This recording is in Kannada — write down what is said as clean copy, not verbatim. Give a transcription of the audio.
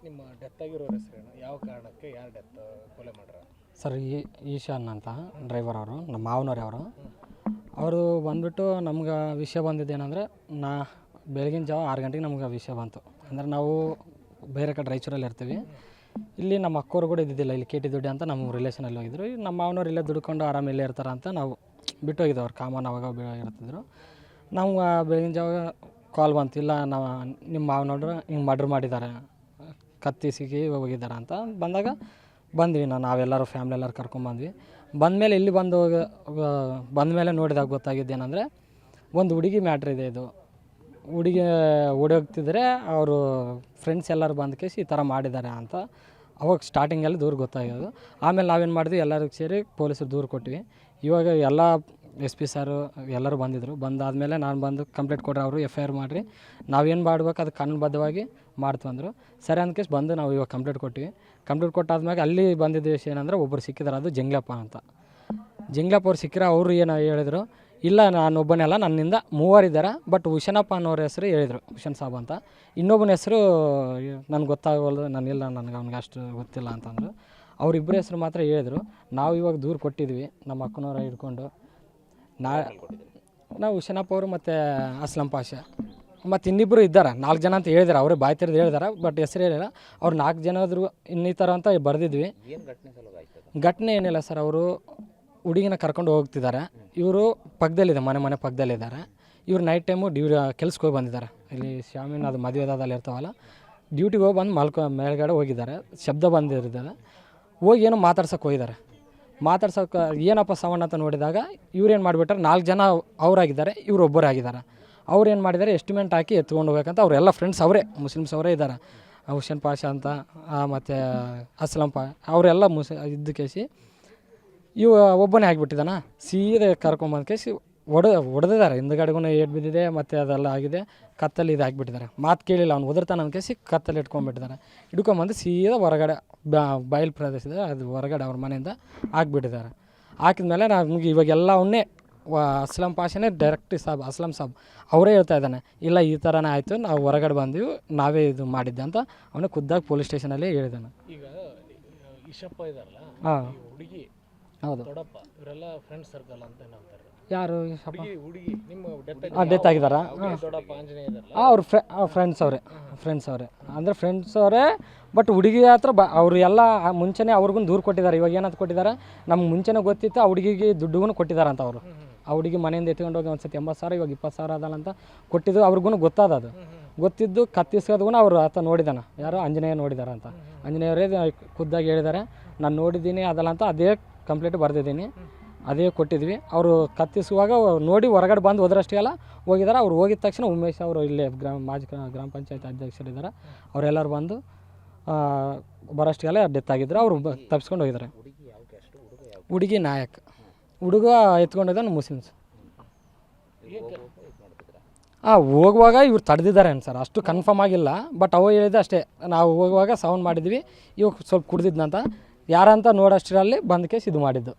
ನಿಮ್ಮ ಡೆತ್ ಆಗಿರೋರ ಹೆಸರೇನು, ಯಾವ ಕಾರಣಕ್ಕೆ ಯಾರು ಕೊಲೆ ಮಾಡ್ರ? ಸರ್ ಈಶಾನ್ ಅಂತ ಡ್ರೈವರ್ ಅವರು, ನಮ್ಮ ಮಾವನವ್ರೆ ಅವರು ಬಂದುಬಿಟ್ಟು ನಮ್ಗೆ ವಿಷಯ ಬಂದಿದ್ದೇನೆಂದರೆ, ಬೆಳಗಿನ ಜಾವ 6 ಗಂಟೆಗೆ ನಮ್ಗೆ ವಿಷಯ ಬಂತು. ಅಂದರೆ ನಾವು ಬೇರೆ ಕಡೆ ರಾಯಚೂರಲ್ಲಿ ಇರ್ತೀವಿ. ಇಲ್ಲಿ ನಮ್ಮ ಅಕ್ಕವ್ರು ಕೂಡ ಇದ್ದಿದ್ದಿಲ್ಲ, ಇಲ್ಲಿ KT ದೊಡ್ಡಿ ಅಂತ ನಮ್ಮ ರಿಲೇಷನಲ್ಲಿ ಹೋಗಿದ್ರು. ನಮ್ಮ ಮಾವನವ್ರು ಇಲ್ಲೇ ದುಡ್ಕೊಂಡು ಆರಾಮ ಇಲ್ಲೇ ಇರ್ತಾರೆ ಅಂತ ನಾವು ಬಿಟ್ಟು ಹೋಗಿದ್ದೆವು. ಅವ್ರು ಕಾಮನ್ ಅವಾಗ ಇರ್ತಿದ್ರು. ನಾವು ಬೆಳಗಿನ ಜಾವ ಕಾಲ್ ಬಂತು, ಇಲ್ಲ ನಾವು ನಿಮ್ಮ ಮಾವನವ್ರು ಹಿಂಗೆ ಮರ್ಡ್ರ್ ಮಾಡಿದ್ದಾರೆ, ಕತ್ತಿಸಿಗೆ ಹೋಗಿದ್ದಾರೆ ಅಂತ ಬಂದಾಗ ಬಂದ್ವಿ. ನಾವೆಲ್ಲರೂ ಫ್ಯಾಮ್ಲಿ ಎಲ್ಲರೂ ಕರ್ಕೊಂಬಂದ್ವಿ. ಬಂದಮೇಲೆ ಇಲ್ಲಿ ಬಂದಮೇಲೆ ನೋಡಿದಾಗ ಗೊತ್ತಾಗಿದ್ದೇನೆಂದರೆ, ಒಂದು ಹುಡುಗಿ ಮ್ಯಾಟ್ರ್ ಇದೆ. ಇದು ಹುಡುಗಿ ಓಡೋಗ್ತಿದ್ರೆ ಅವರು ಫ್ರೆಂಡ್ಸ್ ಎಲ್ಲರೂ ಬಂದು ಕೇಸಿ ಈ ಥರ ಮಾಡಿದ್ದಾರೆ ಅಂತ ಅವಾಗ ಸ್ಟಾರ್ಟಿಂಗಲ್ಲಿ ದೂರ ಗೊತ್ತಾಗೋದು. ಆಮೇಲೆ ನಾವೇನು ಮಾಡಿದ್ವಿ, ಎಲ್ಲರೂ ಸೇರಿ ಪೊಲೀಸರು ದೂರು ಕೊಟ್ವಿ. ಇವಾಗ ಎಲ್ಲ SP ಸಾರು ಎಲ್ಲರೂ ಬಂದಿದ್ದರು. ಬಂದಾದಮೇಲೆ ನಾನು ಬಂದು ಕಂಪ್ಲೇಂಟ್ ಕೊಡ್ರಿ, ಅವರು FIR ಮಾಡಿರಿ, ನಾವೇನು ಮಾಡ್ಬೇಕು ಅದು ಕಾನೂನುಬದ್ಧವಾಗಿ ಮಾಡ್ತಂದರು. ಸರಿ ಅಂದ್ಕೇಸಿ ಬಂದು ನಾವು ಇವಾಗ ಕಂಪ್ಲೇಂಟ್ ಕೊಟ್ವಿ. ಕಂಪ್ಲೇಂಟ್ ಕೊಟ್ಟಾದ್ಮೇಲೆ ಅಲ್ಲಿ ಬಂದಿದ್ದ ವಿಷಯ ಏನಂದರೆ, ಒಬ್ಬರು ಸಿಕ್ಕಿದ್ದಾರೆ, ಅದು ಜಂಗ್ಲಪ್ಪ ಅಂತ. ಜಂಗ್ಲಪ್ಪ ಅವ್ರು ಸಿಕ್ಕಿರ, ಅವರು ಏನು ಹೇಳಿದರು, ಇಲ್ಲ ನಾನು ಒಬ್ಬನೇ ಅಲ್ಲ, ನನ್ನಿಂದ 3 ಇದ್ದಾರೆ. ಬಟ್ ಹುಷನಪ್ಪ ಅನ್ನೋರ ಹೆಸರು ಹೇಳಿದರು, ಹುಷನ್ ಸಾಬ್ ಅಂತ. ಇನ್ನೊಬ್ಬನ ಹೆಸರು ನನಗೆ ಗೊತ್ತಾಗವಲ್ದು, ನನಗೆ ಅವ್ನಿಗೆ ಅಷ್ಟು ಗೊತ್ತಿಲ್ಲ ಅಂತಂದರು. ಅವರಿಬ್ಬರ ಹೆಸರು ಮಾತ್ರ ಹೇಳಿದರು. ನಾವು ಇವಾಗ ದೂರು ಕೊಟ್ಟಿದ್ವಿ ನಮ್ಮ ಅಕ್ಕನವ್ರ ಹಿಡ್ಕೊಂಡು. ನಾವು ಹುಷನಪ್ಪ ಅವರು ಮತ್ತು ಅಸ್ಲಂ ಪಾಷ ಮತ್ತು ಇನ್ನಿಬ್ಬರು ಇದ್ದಾರೆ, 4 ಜನ ಅಂತ ಹೇಳಿದಾರೆ. ಅವರೇ ಬಾಯಿ ತೆರೆದು ಹೇಳಿದಾರೆ, ಬಟ್ ಹೆಸರು ಹೇಳಿಲ್ಲ. ಅವ್ರು 4 ಜನ ಆದರೂ ಇನ್ನಿತರ ಅಂತ ಬರೆದಿದ್ವಿ. ಘಟನೆ ಏನಿಲ್ಲ ಸರ್, ಅವರು ಹುಡುಗಿನ ಕರ್ಕೊಂಡು ಹೋಗ್ತಿದ್ದಾರೆ. ಇವರು ಪಕ್ಕದಲ್ಲಿದೆ, ಮನೆ ಪಕ್ಕದಲ್ಲಿದ್ದಾರೆ. ಇವ್ರು ನೈಟ್ ಟೈಮು ಕೆಲ್ಸಕ್ಕೆ ಹೋಗಿ ಬಂದಿದ್ದಾರೆ. ಇಲ್ಲಿ ಶಾಮಿನ ಅದು ಮದುವೆದಲ್ಲಿ ಇರ್ತಾವಲ್ಲ, ಡ್ಯೂಟಿಗೆ ಹೋಗಿ ಬಂದು ಮೇಲ್ಗಡೆ ಹೋಗಿದ್ದಾರೆ. ಶಬ್ದ ಬಂದಿರಿದ್ದಾರೆ. ಹೋಗಿ ಏನೋ ಮಾತಾಡ್ಸೋಕೆ ಹೋಗಿದ್ದಾರೆ. ಮಾತಾಡ್ಸೋಕೆ ಏನಪ್ಪ ಸವಣ್ಣ ಅಂತ ನೋಡಿದಾಗ ಇವ್ರೇನು ಮಾಡಿಬಿಟ್ರೆ, 4 ಜನ ಅವರಾಗಿದ್ದಾರೆ, ಇವ್ರು ಒಬ್ಬರಾಗಿದ್ದಾರೆ. ಅವ್ರು ಏನು ಮಾಡಿದ್ದಾರೆ, ಎಸ್ಟಿಮೇಟ್ ಹಾಕಿ ಎತ್ಕೊಂಡು ಹೋಗ್ಬೇಕಂತ ಅವರೆಲ್ಲ ಫ್ರೆಂಡ್ಸ್ ಅವರೇ, ಮುಸ್ಲಿಮ್ಸ್ ಅವರೇ ಇದ್ದಾರೆ. ಹುಸೇನ್ ಪಾಷಾ ಅಂತ ಮತ್ತು ಅಸ್ಲಂ ಅವರೆಲ್ಲ ಇದ್ದ ಕೇಸಿ ಇವು ಒಬ್ಬನೇ ಆಗಿಬಿಟ್ಟಿದ್ದಾನ. ಸೀದಾ ಕರ್ಕೊಂಬಂದು ಕೇಸಿ ಹೊಡೆದಿದ್ದಾರೆ. ಹಿಂದ್ಗಡೆಗೂ ಏಟ್ ಬಿದ್ದಿದೆ, ಮತ್ತು ಅದೆಲ್ಲ ಆಗಿದೆ. ಕತ್ತಲ್ಲಿ ಇದು ಹಾಕಿಬಿಟ್ಟಿದ್ದಾರೆ. ಮಾತು ಕೇಳಿಲ್ಲ, ಅವ್ನು ಒದರ್ತಾನೆ ಅನ್ಕೇಸಿ ಕತ್ತಲ್ಲಿ ಇಟ್ಕೊಂಡ್ಬಿಟ್ಟಿದ್ದಾರೆ. ಹಿಡ್ಕೊಂಬಂದು ಸೀದಾ ಹೊರಗಡೆ ಬಯಲು ಪ್ರದೇಶದ ಅದು ಹೊರಗಡೆ ಅವ್ರ ಮನೆಯಿಂದ ಹಾಕ್ಬಿಟ್ಟಿದ್ದಾರೆ. ಹಾಕಿದ್ಮೇಲೆ ನಮ್ಗೆ ಇವಾಗೆಲ್ಲ ಅವನ್ನೇ ಅಸ್ಲಂ ಪಾಷಾನೇ ಡೈರೆಕ್ಟ್ ಅಸ್ಲಂ ಸಾಬ್ ಅವರೇ ಹೇಳ್ತಾ ಇದ್ದಾನೆ, ಇಲ್ಲ ಈ ಥರನೇ ಆಯಿತು, ನಾವು ಹೊರಗಡೆ ಬಂದ್ವಿ, ನಾವೇ ಇದು ಮಾಡಿದ್ದೆ ಅಂತ ಅವನೇ ಖುದ್ದಾಗಿ ಪೊಲೀಸ್ ಸ್ಟೇಷನಲ್ಲಿ ಹೇಳಿದ್ದಾನೆ. ಈಗ ಈಶಪ್ಪ ಇದಾರಲ್ಲ, ಹುಡುಗಿ ಹೌದು, ದೊಡ್ಡಪ್ಪ, ಇವರೆಲ್ಲ ಫ್ರೆಂಡ್ ಸರ್ಕಲ್ ಅಂತ ಹೇಳ್ತಾರೆ. ಯಾರು ಹುಡುಗಿ ನಿಮ್ಮ ಡೆತ್ ಆಗಿದ್ದಾರಾ? ದೊಡ್ಡಪ್ಪ ಆಂಜನೇಯ ಇದಾರಲ್ಲ, ಅವ್ರ ಫ್ರೆಂಡ್ಸ್ ಅವರೇ ಅಂದರೆ ಫ್ರೆಂಡ್ಸ್ ಅವರೇ. ಬಟ್ ಹುಡುಗಿ ಹತ್ರ ಅವರು ಎಲ್ಲ ಮುಂಚೆನೇ ಅವ್ರಿಗೂ ದೂರು ಕೊಟ್ಟಿದ್ದಾರೆ. ಇವಾಗ ಏನಂತ ಕೊಟ್ಟಿದ್ದಾರೆ, ನಮ್ಗೆ ಮುಂಚೆನೇ ಗೊತ್ತಿತ್ತು, ಆ ಹುಡುಗಿಗೆ ದುಡ್ಡುಗೂ ಕೊಟ್ಟಿದ್ದಾರೆ ಅಂತ. ಅವರು ಆ ಹುಡುಗಿ ಮನೆಯಿಂದ ಎತ್ಕೊಂಡು ಹೋಗಿ ಒಂದು ಸತಿ 80,000, ಇವಾಗ 20,000 ಅದಲ್ಲ ಅಂತ ಕೊಟ್ಟಿದ್ದು. ಅವ್ರಿಗೂ ಗೊತ್ತಾದದು, ಗೊತ್ತಿದ್ದು ಕತ್ತಿಸ್ಕೋದ್ಗೂ ಅವ್ರು ಆತ ನೋಡಿದಾನೆ. ಯಾರೋ ಆಂಜನೇಯ ನೋಡಿದಾರೆ ಅಂತ. ಆಂಜನೇಯವರೇ ಖುದ್ದಾಗಿ ಹೇಳಿದ್ದಾರೆ, ನಾನು ನೋಡಿದ್ದೀನಿ ಅದಲ್ಲ ಅಂತ. ಅದೇ ಕಂಪ್ಲೇಂಟ್ ಬರೆದಿದ್ದೀನಿ, ಅದೇ ಕೊಟ್ಟಿದ್ವಿ. ಅವರು ಕತ್ತಿಸುವಾಗ ನೋಡಿ ಹೊರಗಡೆ ಬಂದು ಹೋದ್ರಷ್ಟೇ ಹೋಗಿದ್ದಾರೆ. ಅವ್ರು ಹೋಗಿದ ತಕ್ಷಣ ಉಮೇಶ್ ಅವರು ಇಲ್ಲೇ ಮಾಜಿ ಗ್ರಾಮ ಪಂಚಾಯತ್ ಅಧ್ಯಕ್ಷರಿದ್ದಾರೆ, ಅವರೆಲ್ಲರೂ ಬಂದು ಬರೋಷ್ಟಿಗೆಲ್ಲ ಡೆತ್ ಆಗಿದ್ರು. ಅವರು ತಪ್ಪಿಸ್ಕೊಂಡು ಹೋಗಿದ್ದಾರೆ. ಹುಡುಗಿ ನಾಯಕ್, ಹುಡುಗ ಎತ್ಕೊಂಡಿದ್ದಾನೆ ಮುಸ್ಲಿಮ್ಸ್. ಹೋಗುವಾಗ ಇವ್ರು ತಡೆದಿದ್ದಾರೆ ಸರ್, ಅಷ್ಟು ಕನ್ಫರ್ಮ್ ಆಗಿಲ್ಲ. ಬಟ್ ಅವ ಹೇಳಿದೆ ಅಷ್ಟೇ, ನಾವು ಹೋಗುವಾಗ ಸೌಂಡ್ ಮಾಡಿದ್ವಿ, ಇವಾಗ ಸ್ವಲ್ಪ ಕುಡ್ದಿದ್ನಂತ. ಯಾರಂತ ನೋಡೋಷ್ಟರಲ್ಲಿ ಬಂದ ಕೇಸ್ ಇದು ಮಾಡಿದ್ದು.